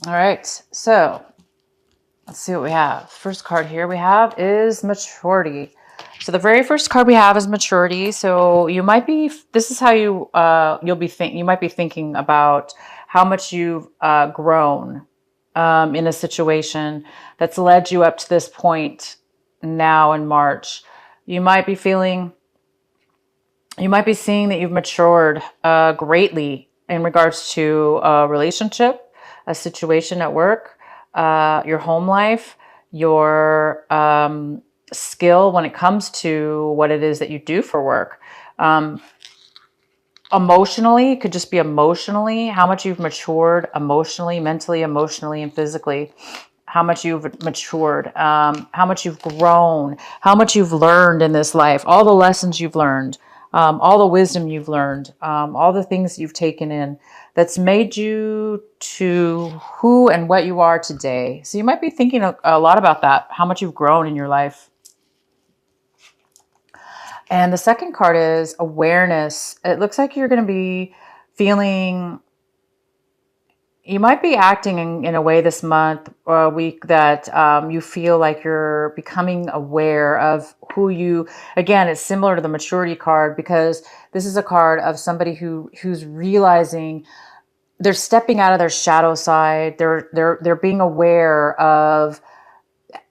All right, so let's see what we have. First card here we have is maturity. So the very first card we have is maturity. So you might be, this is how you might be thinking about how much you've grown in a situation that's led you up to this point now in March. You might be feeling, you might be seeing that you've matured greatly in regards to a relationship, a situation at work, your home life, your skill when it comes to what it is that you do for work. Emotionally, it could just be emotionally, how much you've matured emotionally, mentally, emotionally, and physically. How much you've matured, how much you've grown, how much you've learned in this life, all the lessons you've learned, all the wisdom you've learned, all the things you've taken in that's made you to who and what you are today. So you might be thinking a lot about that, how much you've grown in your life. And the second card is awareness. It looks like you're going to be feeling, you might be acting in a way this month or a week that you feel like you're becoming aware of who you, again, it's similar to the maturity card because this is a card of somebody who's realizing they're stepping out of their shadow side. They're being aware of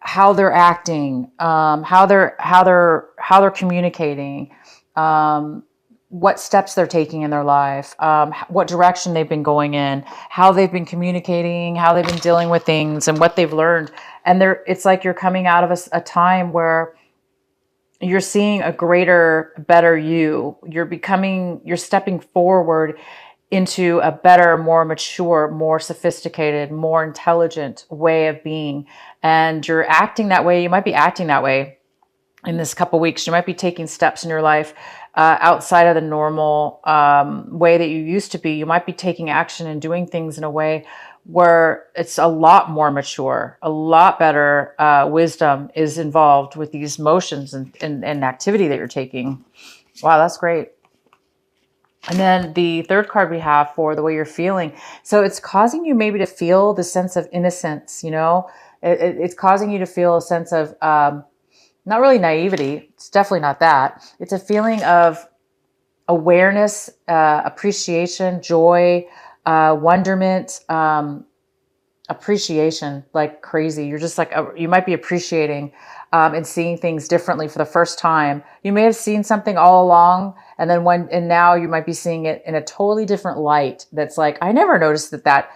how they're acting, how they're communicating, what steps they're taking in their life, what direction they've been going in, how they've been communicating, how they've been dealing with things, and what they've learned. And it's like you're coming out of a time where you're seeing a greater, better you. You're stepping forward into a better, more mature, more sophisticated, more intelligent way of being. And you're acting that way. You might be acting that way in this couple weeks. You might be taking steps in your life outside of the normal way that you used to be. You might be taking action and doing things in a way where it's a lot more mature, a lot better wisdom is involved with these motions and activity that you're taking. Wow, that's great. And then the third card we have for the way you're feeling. So it's causing you maybe to feel the sense of innocence, it's causing you to feel a sense of not really naivety. It's definitely not that. It's a feeling of awareness, appreciation, joy, wonderment, appreciation, like crazy. You're just like, you might be appreciating and seeing things differently for the first time. You may have seen something all along, and then now you might be seeing it in a totally different light. That's like, I never noticed that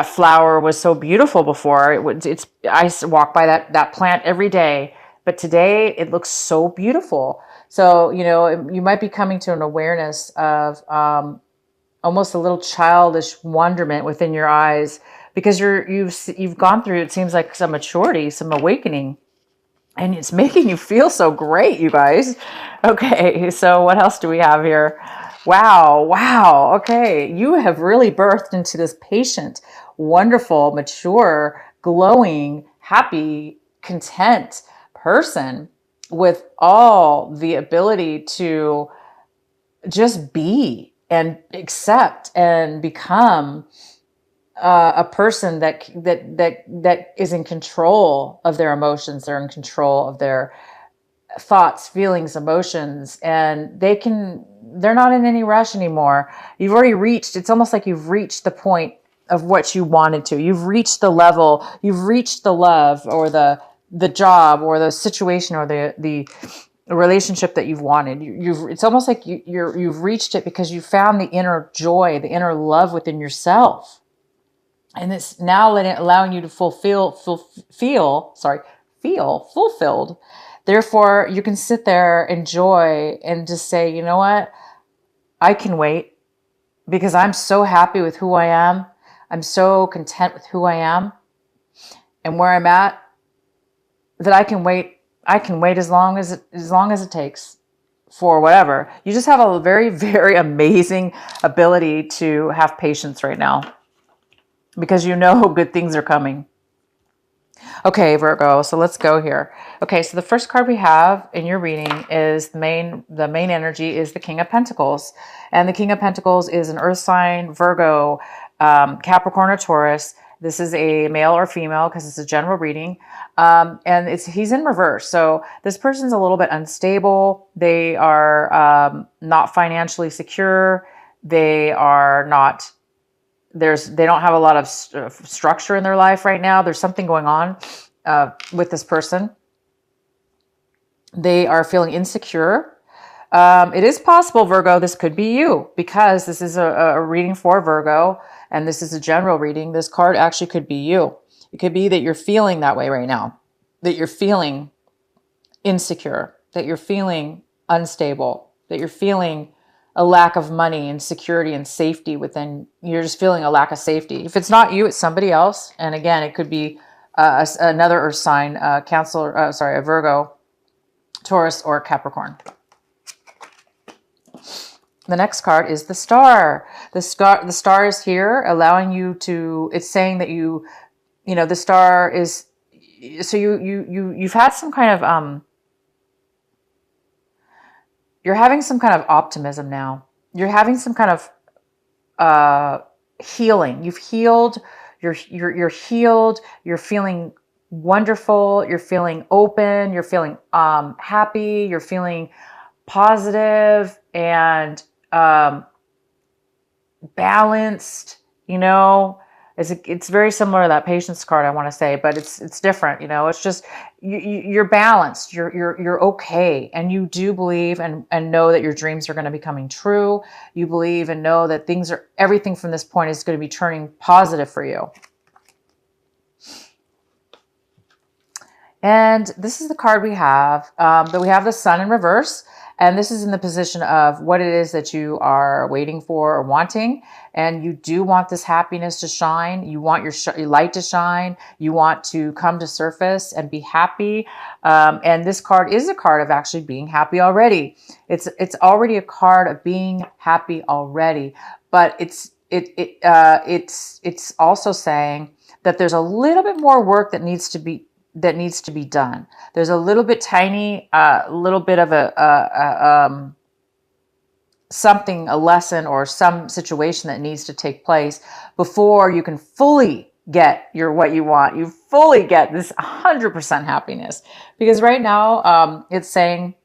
flower was so beautiful before. I walk by that plant every day, but today it looks so beautiful. So, you might be coming to an awareness of almost a little childish wonderment within your eyes because you've gone through, it seems like, some maturity, some awakening, and it's making you feel so great, you guys. Okay, so what else do we have here? Wow. Okay, you have really birthed into this patient, wonderful, mature, glowing, happy, content person with all the ability to just be and accept and become a person that is in control of their emotions. They're in control of their thoughts, feelings, emotions, and they're not in any rush anymore. You've already reached, it's almost like you've reached the point of what you wanted to. You've reached the level, you've reached the love or the job or the situation or the relationship that you've wanted. It's almost like you've reached it because you found the inner joy, the inner love within yourself. And it's now allowing you to feel fulfilled. Therefore, you can sit there, enjoy, and just say, you know what? I can wait because I'm so happy with who I am. I'm so content with who I am and where I'm at that I can wait. I can wait as long as it takes for whatever. You just have a very, very amazing ability to have patience right now because good things are coming. Okay, Virgo, so let's go here. Okay, so the first card we have in your reading is the main energy is the King of Pentacles. And the King of Pentacles is an earth sign, Virgo. Capricorn or Taurus. This is a male or female because it's a general reading. And he's in reverse. So this person's a little bit unstable. They are not financially secure. They are not, they don't have a lot of structure in their life right now. There's something going on with this person. They are feeling insecure. It is possible, Virgo, this could be you, because this is a reading for Virgo, and this is a general reading. This card actually could be you. It could be that you're feeling that way right now, that you're feeling insecure, that you're feeling unstable, that you're feeling a lack of money and security and safety within. You're just feeling a lack of safety. If it's not you, it's somebody else. And again, it could be another earth sign, a Virgo, Taurus, or Capricorn. The next card is the star. The star is here, allowing you to, it's saying that the star is, so you've had some kind of, you're having some kind of optimism now. You're having some kind of healing. You've healed, you're healed, you're feeling wonderful, you're feeling open, you're feeling happy, you're feeling positive and balanced. It's very similar to that patience card, I want to say, but it's different. It's just you're balanced, you're okay, and you do believe and know that your dreams are going to be coming true. You believe and know that everything from this point is going to be turning positive for you. And this is the card we have. But we have the Sun in reverse. And this is in the position of what it is that you are waiting for or wanting. And you do want this happiness to shine. You want your light to shine. You want to come to surface and be happy. And this card is a card of actually being happy already. It's already a card of being happy already. But it's also saying that there's a little bit more work that needs to be done. There's a little bit little bit of a lesson or some situation that needs to take place before you can fully get what you want. You fully get this 100% happiness, because right now it's saying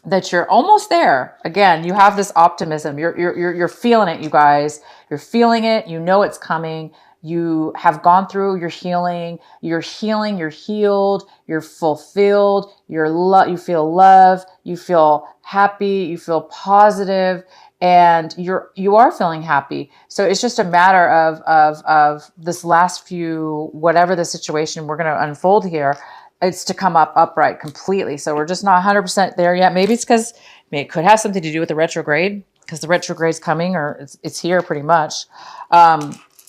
that you're almost there. Again, you have this optimism. You're feeling it, you guys. You're feeling it. You know it's coming. You have gone through your healing. You're healing. You're healed. You're fulfilled. You feel love. You feel happy. You feel positive, and you are feeling happy. So it's just a matter of this last few, whatever the situation we're going to unfold here, it's to come up upright completely. So we're just not 100% there yet. Maybe it's because it could have something to do with the retrograde, because the retrograde's coming, or it's here pretty much.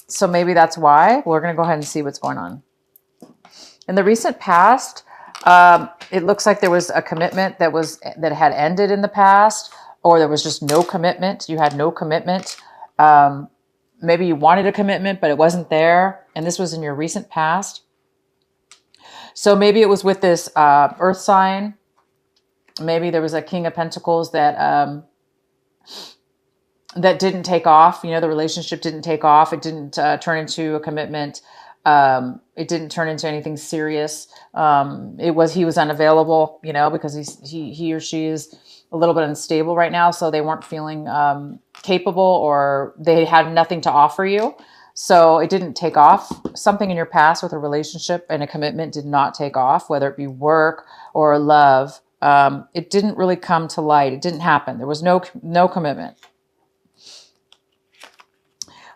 So maybe that's why. We're going to go ahead and see what's going on. In the recent past, it looks like there was a commitment that had ended in the past, or there was just no commitment. You had no commitment. Maybe you wanted a commitment, but it wasn't there. And this was in your recent past. So maybe it was with this earth sign. Maybe there was a King of Pentacles that didn't take off. The relationship didn't take off. It didn't turn into a commitment. It didn't turn into anything serious. He was unavailable, because he or she is a little bit unstable right now. So they weren't feeling capable, or they had nothing to offer you. So it didn't take off. Something in your past with a relationship and a commitment did not take off, whether it be work or love. It didn't really come to light. It didn't happen. There was no commitment.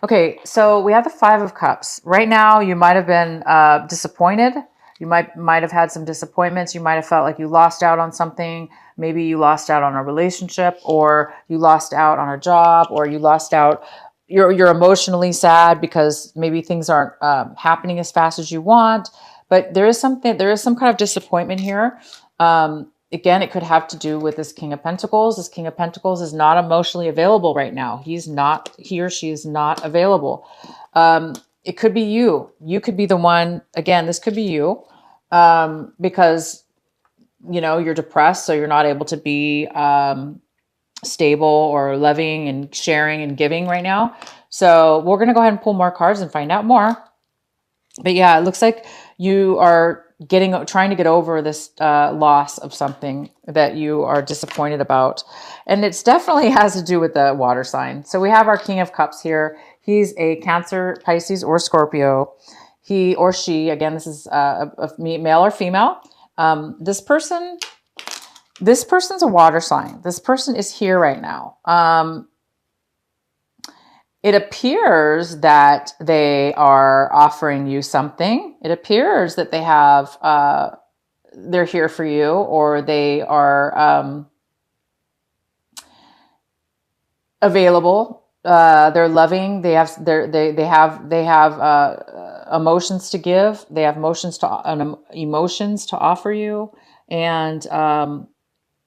Okay, so we have the Five of Cups. Right now, you might have been disappointed. You might have had some disappointments. You might have felt like you lost out on something. Maybe you lost out on a relationship, or you lost out on a job, or you lost out. You're emotionally sad because maybe things aren't happening as fast as you want. But there is some kind of disappointment here. Again, it could have to do with this King of Pentacles. This King of Pentacles is not emotionally available right now. He or she is not available. It could be you. You could be the one. Again, this could be you, because you're depressed, so you're not able to be stable or loving and sharing and giving right now. So we're going to go ahead and pull more cards and find out more. But yeah, it looks like you are trying to get over this loss of something that you are disappointed about. And it's definitely has to do with the water sign. So we have our King of Cups here. He's a Cancer, Pisces, or Scorpio. He or she, again, this is a male or female. This person's a water sign. This person is here right now. It appears that they are offering you something. It appears that they have, they're here for you, or they are available. They're loving. They have emotions to give. They have emotions to offer you, and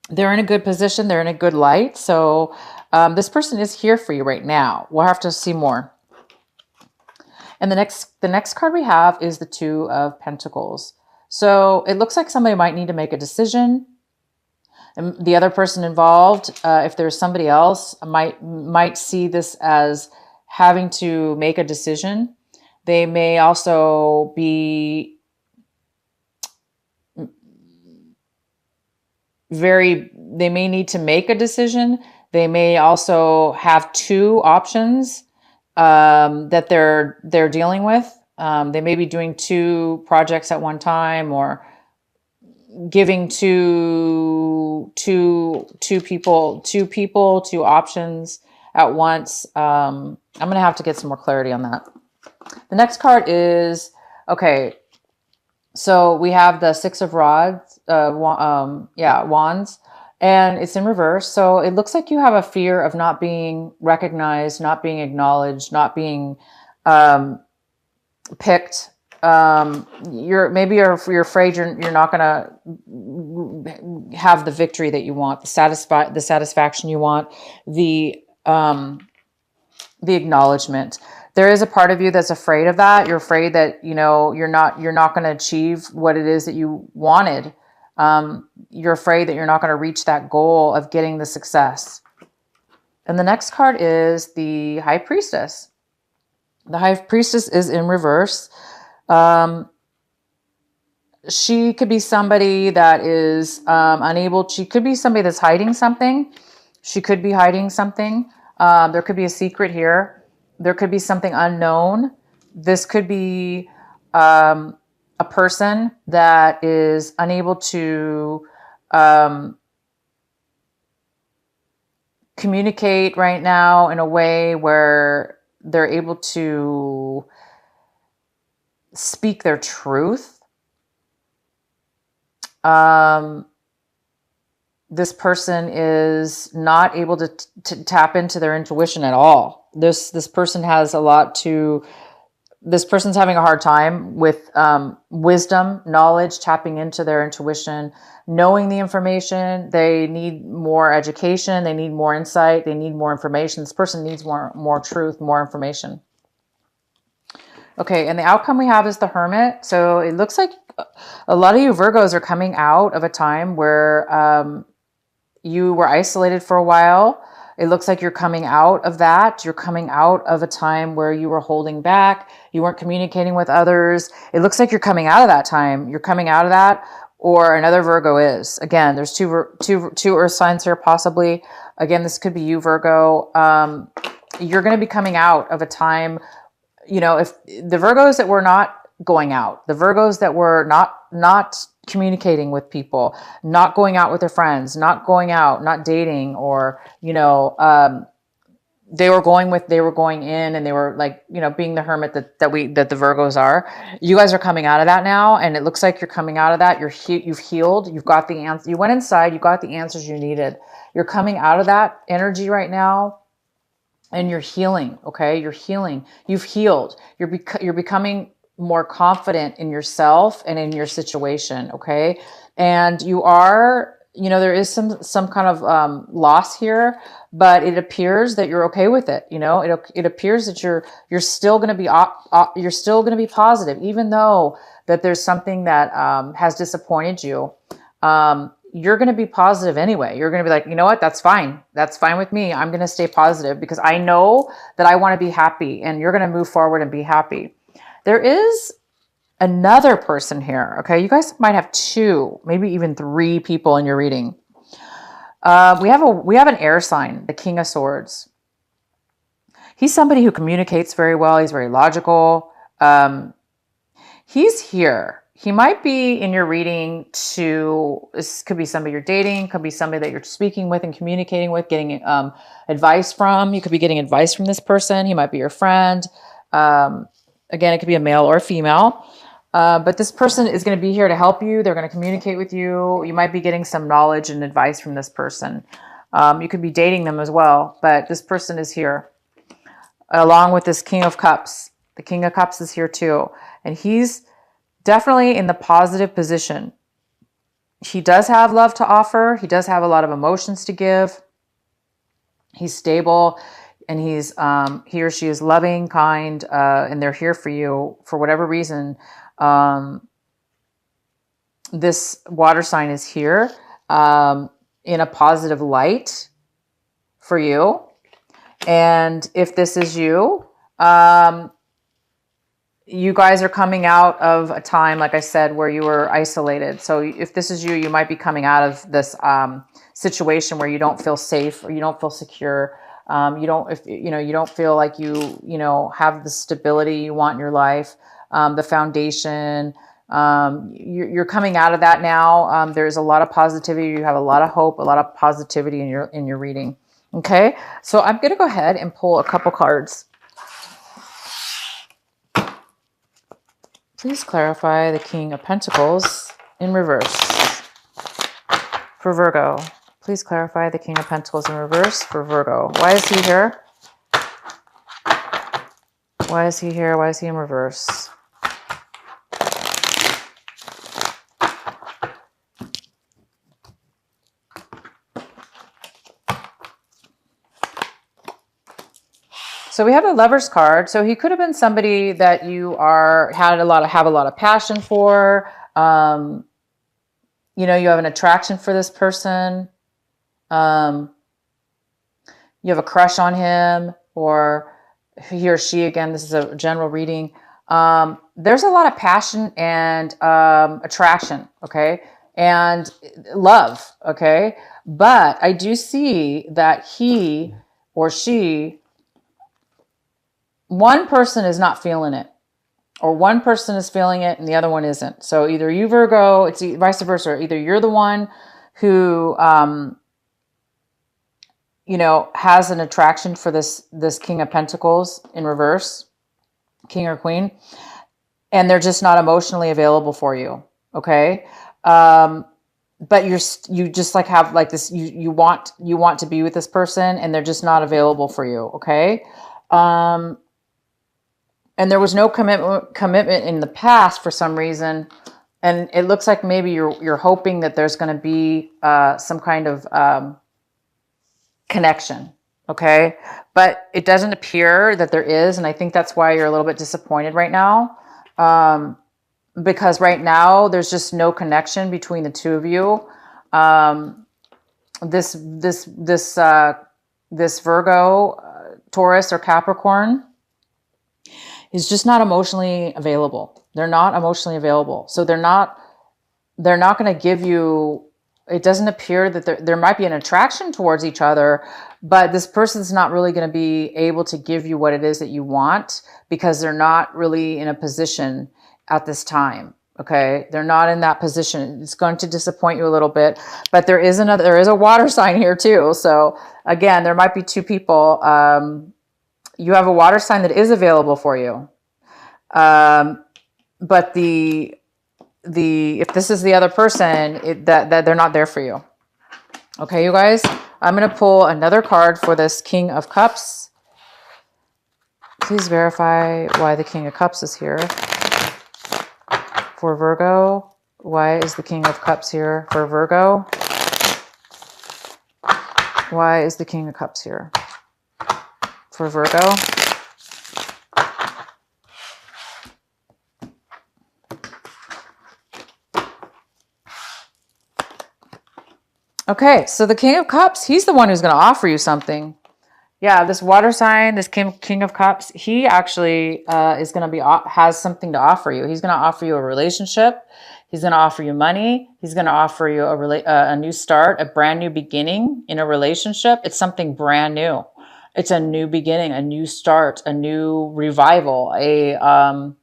they're in a good position. They're in a good light. So this person is here for you right now. We'll have to see more. And the next card we have is the Two of Pentacles. So it looks like somebody might need to make a decision. And the other person involved, if there's somebody else, might see this as having to make a decision. They may also be they may need to make a decision. They may also have two options that they're dealing with. They may be doing two projects at one time, or giving two people, two options at once. I'm going to have to get some more clarity on that. The next card is, okay, so we have the Six of Rods, Wands, and it's in reverse. So it looks like you have a fear of not being recognized, not being acknowledged, not being picked. You're afraid you're not going to have the victory that you want, the satisfaction you want, the acknowledgement. There is a part of you that's afraid of that. You're afraid that, you're not going to achieve what it is that you wanted. You're afraid that you're not going to reach that goal of getting the success. And the next card is the High Priestess. The High Priestess is in reverse. She could be somebody that is unable. She could be somebody that's hiding something. She could be hiding something. There could be a secret here. There could be something unknown. This could be a person that is unable to communicate right now in a way where they're able to speak their truth. This person is not able to tap into their intuition at all. This person has a lot to. This person's having a hard time with wisdom, knowledge, tapping into their intuition, knowing the information. They need more education. They need more insight. They need more information. This person needs more truth, more information. Okay, and the outcome we have is the Hermit. So it looks like a lot of you Virgos are coming out of a time where you were isolated for a while. It looks like you're coming out of that. You're coming out of a time where you were holding back. You weren't communicating with others. It looks like you're coming out of that time. You're coming out of that, or another Virgo is. Again, there's two earth signs here, possibly. Again, this could be you, Virgo. You're going to be coming out of a time, if the Virgos that were not going out, the Virgos that were not communicating with people, not going out with their friends, not going out, not dating, or, they were going in, and they were like, being the hermit that the Virgos are. You guys are coming out of that now. And it looks like you're coming out of that. You've healed. You've got the answer. You went inside, you got the answers you needed. You're coming out of that energy right now. And you're healing. Okay. You're healing. You've healed. You're becoming more confident in yourself and in your situation. Okay. And you are, there is some kind of loss here, but it appears that you're okay with it. It appears that you're still going to be, you're still going to be positive, even though that there's something that has disappointed you. you're going to be positive anyway. You're going to be like, you know what? That's fine. That's fine with me. I'm going to stay positive because I know that I want to be happy, and you're going to move forward and be happy. There is another person here. Okay. You guys might have 2, maybe even 3 people in your reading. We have an air sign, the King of Swords. He's somebody who communicates very well. He's very logical. He's here. He might be in your reading this could be somebody you're dating, could be somebody that you're speaking with and communicating with, getting advice from. You could be getting advice from this person. He might be your friend. Again, it could be a male or a female. But this person is going to be here to help you. They're going to communicate with you. You might be getting some knowledge and advice from this person. You could be dating them as well, but this person is here. Along with this King of Cups. The King of Cups is here too. And he's definitely in the positive position. He does have love to offer. He does have a lot of emotions to give. He's stable, and he or she is loving, kind, and they're here for you for whatever reason. This water sign is here in a positive light for you. And if this is you, you guys are coming out of a time, like I said, where you were isolated. So if this is you, you might be coming out of this situation where you don't feel safe or you don't feel secure. You don't feel like you have the stability you want in your life, the foundation. You're coming out of that now. There's a lot of positivity. You have a lot of hope, a lot of positivity in your reading. Okay, so I'm going to go ahead and pull a couple cards. Please clarify the King of Pentacles in reverse for Virgo. Please clarify the King of Pentacles in reverse for Virgo. Why is he here? Why is he here? Why is he in reverse? So we have the Lover's card. So he could have been somebody that you have a lot of passion for. You have an attraction for this person. You have a crush on him, or he or she. Again, this is a general reading. There's a lot of passion and attraction. Okay, and love. Okay, but I do see that he or she. One person is not feeling it, or one person is feeling it and the other one isn't. So either you, Virgo, it's vice versa. Either you're the one who, has an attraction for this King of Pentacles in reverse, King or Queen, and they're just not emotionally available for you. Okay. But you just like have like this, you want to be with this person and they're just not available for you. Okay. And there was no commitment in the past for some reason. And it looks like maybe you're hoping that there's going to be some kind of connection. Okay. But it doesn't appear that there is. And I think that's why you're a little bit disappointed right now. Because right now there's just no connection between the two of you. This Virgo, Taurus or Capricorn is just not emotionally available. They're not emotionally available. So they're not going to give you, it doesn't appear that there might be an attraction towards each other, but this person's not really going to be able to give you what it is that you want because they're not really in a position at this time. Okay. They're not in that position. It's going to disappoint you a little bit, but there is a water sign here too. So again, there might be 2 people, you have a water sign that is available for you. But if this is the other person, that they're not there for you. Okay, you guys, I'm going to pull another card for this King of Cups. Please verify why the King of Cups is here for Virgo. Why is the King of Cups here for Virgo? Why is the King of Cups here for Virgo? Okay, so the King of Cups, he's the one who's going to offer you something. Yeah, this water sign, this King of Cups, he actually is going to be has something to offer you. He's going to offer you a relationship. He's going to offer you money. He's going to offer you a new start, a brand new beginning in a relationship. It's something brand new. It's a new beginning, a new start, a new revival, a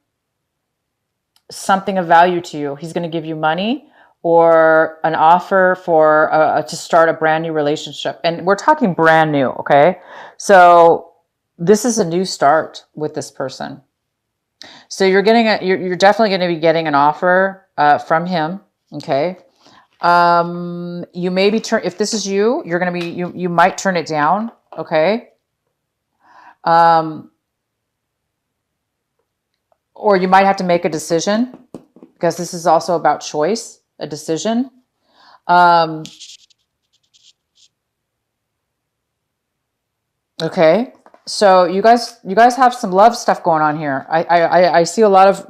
something of value to you. He's going to give you money or an offer for to start a brand new relationship. And we're talking brand new, okay? So this is a new start with this person. So you're getting you're definitely going to be getting an offer from him, okay? You may be if this is you, you're going to be you might turn it down, okay? Or you might have to make a decision, because this is also about choice, a decision. Okay, so you guys have some love stuff going on here. I see a lot of,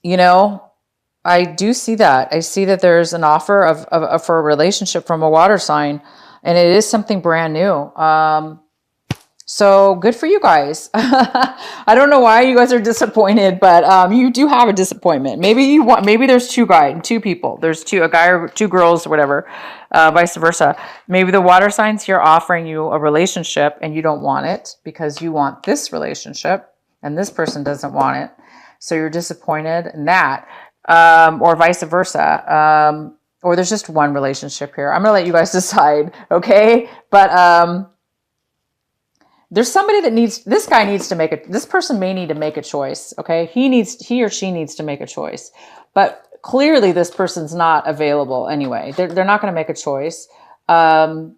you know, I do see that. I see that there's an offer of for a relationship from a water sign, and it is something brand new. So good for you guys. I don't know why you guys are disappointed, but you do have a disappointment. Maybe there's two people. There's a guy or two girls or whatever, vice versa. Maybe the water signs here offering you a relationship and you don't want it because you want this relationship and this person doesn't want it. So you're disappointed in that, or vice versa. Or there's just one relationship here. I'm going to let you guys decide. Okay. But, there's somebody that this person may need to make a choice. Okay. He or she needs to make a choice, but clearly this person's not available anyway. They're not going to make a choice. They're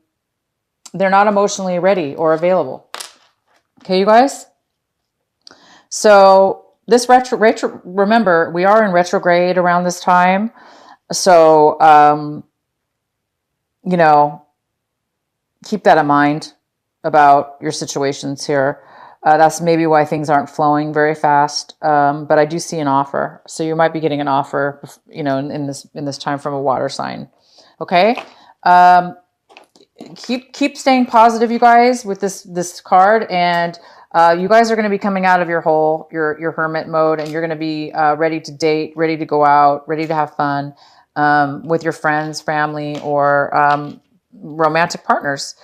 not emotionally ready or available. Okay, you guys. So this remember, we are in retrograde around this time. So, keep that in mind about your situations here. That's maybe why things aren't flowing very fast. But I do see an offer. So you might be getting an offer, in this time from a water sign. Okay. Keep staying positive, you guys, with this card. And you guys are going to be coming out of your hermit mode, and you're going to be ready to date, ready to go out, ready to have fun with your friends, family, or romantic partners.